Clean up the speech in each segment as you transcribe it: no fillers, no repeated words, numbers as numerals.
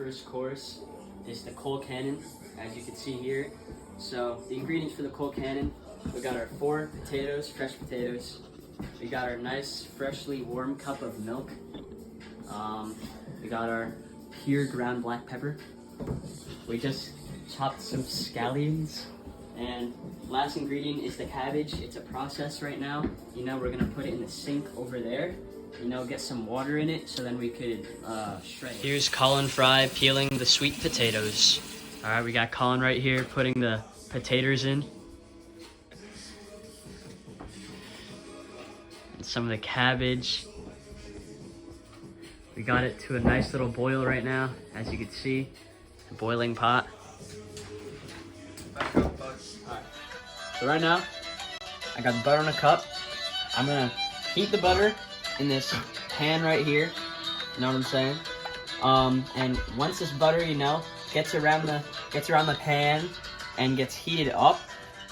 first course is the cold cannon, as you can see here. So the ingredients for the cold cannon, we got our 4 potatoes, fresh potatoes. We got our nice freshly warm cup of milk. We got our pure ground black pepper. We just chopped some scallions. And last ingredient is the cabbage. It's a process right now. You know, we're gonna put it in the sink over there. You know, get some water in it so then we could shred it. Here's Colin Fry peeling the sweet potatoes. All right, we got Colin right here putting the potatoes in. And some of the cabbage. We got it to a nice little boil right now, as you can see, a boiling pot. Alright, so right now, I got the butter in a cup. I'm gonna heat the butter in this pan right here. You know what I'm saying? And once this butter, you know, gets around the pan and gets heated up,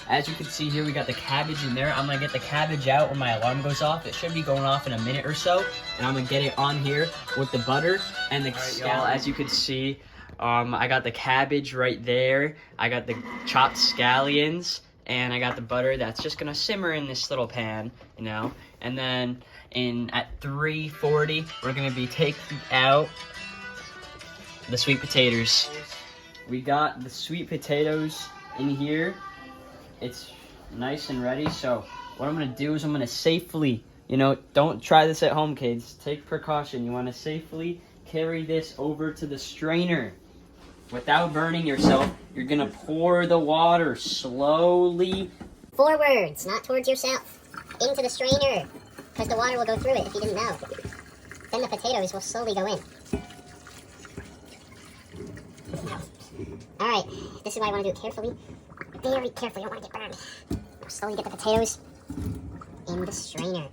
as you can see here, we got the cabbage in there. I'm gonna get the cabbage out when my alarm goes off. It should be going off in a minute or so, and I'm gonna get it on here with the butter and the scallions. As you can see, I got the cabbage right there. I got the chopped scallions, and I got the butter that's just gonna simmer in this little pan, you know. And then at 3:40, we're gonna be taking out the sweet potatoes. We got the sweet potatoes in here. It's nice and ready. So what I'm gonna do is I'm gonna safely, you know, don't try this at home, kids. Take precaution. You wanna safely carry this over to the strainer. Without burning yourself, you're gonna pour the water slowly forwards, not towards yourself, into the strainer, because the water will go through it if you didn't know. Then the potatoes will slowly go in. Alright, this is why I want to do it carefully. Very carefully, you don't want to get burned. We'll slowly get the potatoes in the strainer.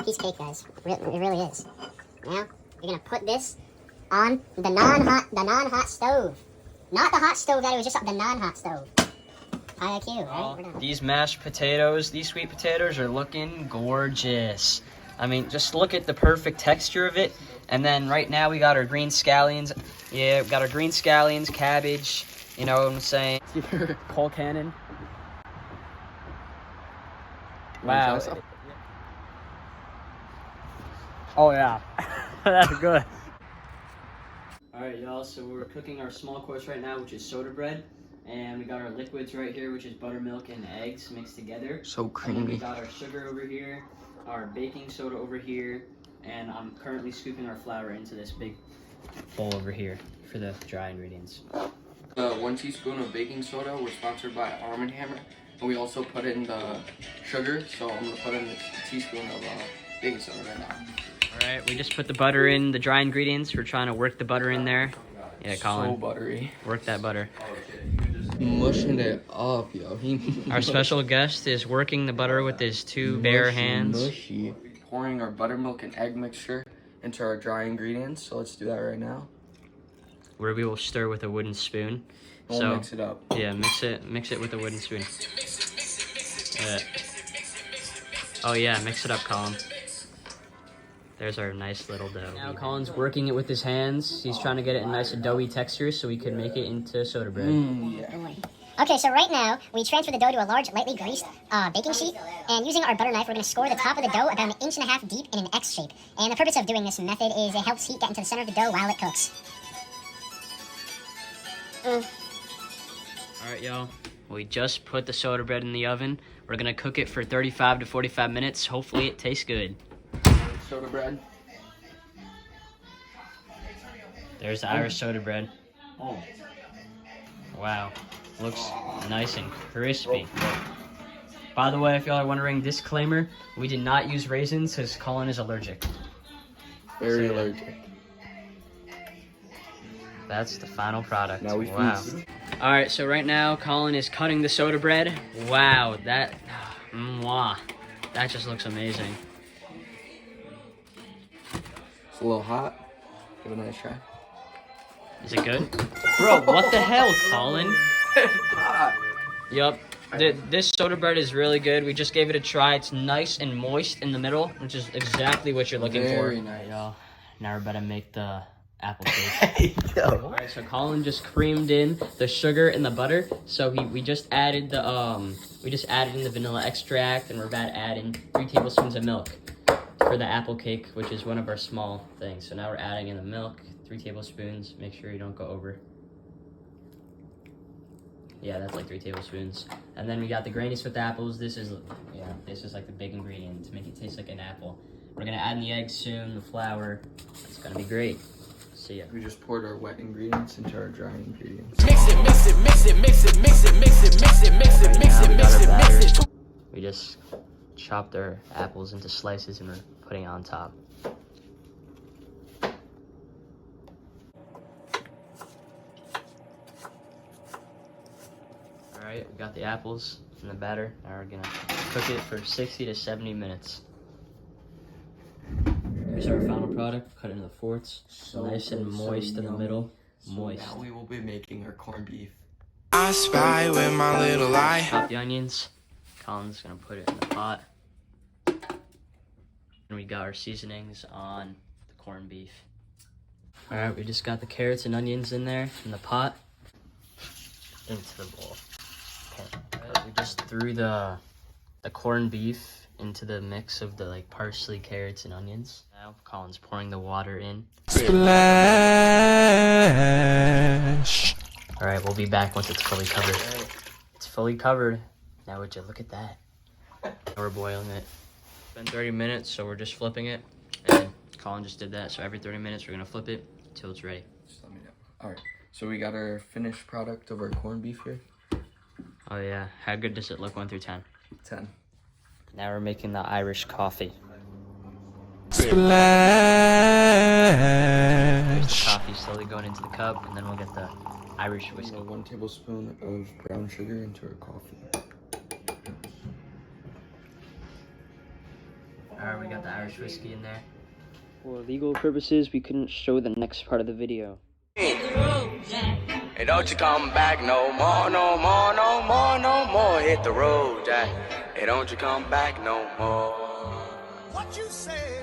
Piece of cake, guys. It really is. Now, you're gonna put this on the non-hot stove. Not the hot stove that it was just the non-hot stove. High IQ, right? These mashed potatoes, these sweet potatoes are looking gorgeous. I mean, just look at the perfect texture of it. And then right now we got our green scallions. Yeah, we got our green scallions, cabbage. You know what I'm saying? Cold cannon. Wow. Oh yeah, that's good. All right, y'all. So we're cooking our small course right now, which is soda bread, and we got our liquids right here, which is buttermilk and eggs mixed together. So creamy. And we got our sugar over here, our baking soda over here, and I'm currently scooping our flour into this big bowl over here for the dry ingredients. 1 teaspoon of baking soda. We're sponsored by Arm & Hammer. And we also put in the sugar, so I'm going to put in a teaspoon of baking soda right now. Alright, we just put the butter in, the dry ingredients. We're trying to work the butter in there. Yeah, Colin. So buttery. Work that butter. Mushing it up, yo. Our special guest is working the butter with his 2 bare hands. Mushy. Pouring our buttermilk and egg mixture into our dry ingredients. So let's do that right now. Where we will stir with a wooden spoon. We'll mix it up. Yeah, mix it with a wooden spoon. Oh yeah, mix it up, Colin. There's our nice little dough. Now Colin's working it with his hands. He's trying to get it a nice doughy texture so we can make it into soda bread. Yeah. Okay, so right now, we transfer the dough to a large, lightly greased baking sheet, and using our butter knife, we're going to score the top of the dough about 1.5 inches deep in an X shape. And the purpose of doing this method is it helps heat get into the center of the dough while it cooks. Alright, y'all. We just put the soda bread in the oven. We're going to cook it for 35 to 45 minutes. Hopefully it tastes good. Soda bread. There's the Irish soda bread. Oh. Wow. Looks nice and crispy. By the way, if y'all are wondering, disclaimer, we did not use raisins because Colin is allergic. Very allergic. That's the final product. Now we wow. Alright, so right now, Colin is cutting the soda bread. Wow, that... Mwah. That just looks amazing. It's a little hot. Give it a nice try. Is it good? Bro, what the hell, Colin? Yup. This soda bread is really good. We just gave it a try. It's nice and moist in the middle, which is exactly what you're looking for. Very nice. Y'all, now we're about to make the apple cake. Yo. Alright, so Colin just creamed in the sugar and the butter. So we just added the in the vanilla extract, and we're about to add in 3 tablespoons of milk for the apple cake, which is one of our small things. So now we're adding in the milk, 3 tablespoons. Make sure you don't go over. Yeah, that's like 3 tablespoons. And then we got the grannies with apples. This is like the big ingredient to make it taste like an apple. We're gonna add in the eggs soon, the flour. It's gonna be great. See ya. We just poured our wet ingredients into our dry ingredients. We just chopped our apples into slices and we're putting it on top. Alright, we got the apples in the batter. Now we're gonna cook it for 60 to 70 minutes. Here's our final product, cut into the fourths. Nice and moist in the middle. Moist. Now we will be making our corned beef. I spy with my little eye. Chop the onions. Colin's gonna put it in the pot. And we got our seasonings on the corned beef. Alright, we just got the carrots and onions in there in the pot. Into the bowl. Okay. Alright, we just threw the corned beef into the mix of the like parsley, carrots, and onions. Now Colin's pouring the water in. Splash. Alright, we'll be back once it's fully covered. It's fully covered. Now would you look at that? We're boiling it. It's been 30 minutes, so we're just flipping it. And Colin just did that, so every 30 minutes we're gonna flip it until it's ready. Just let me know. Alright, so we got our finished product of our corned beef here. Oh yeah, how good does it look 1 through 10? 10. Now we're making the Irish coffee. Splash. There's the coffee slowly going into the cup, and then we'll get the Irish whiskey. 1 tablespoon of brown sugar into our coffee. Alright, we got the Irish whiskey in there. For legal purposes, we couldn't show the next part of the video. Hey, don't you come back no more, no more, no more, no more. Hit the road, Jack. Hey, don't you come back no more. What you say?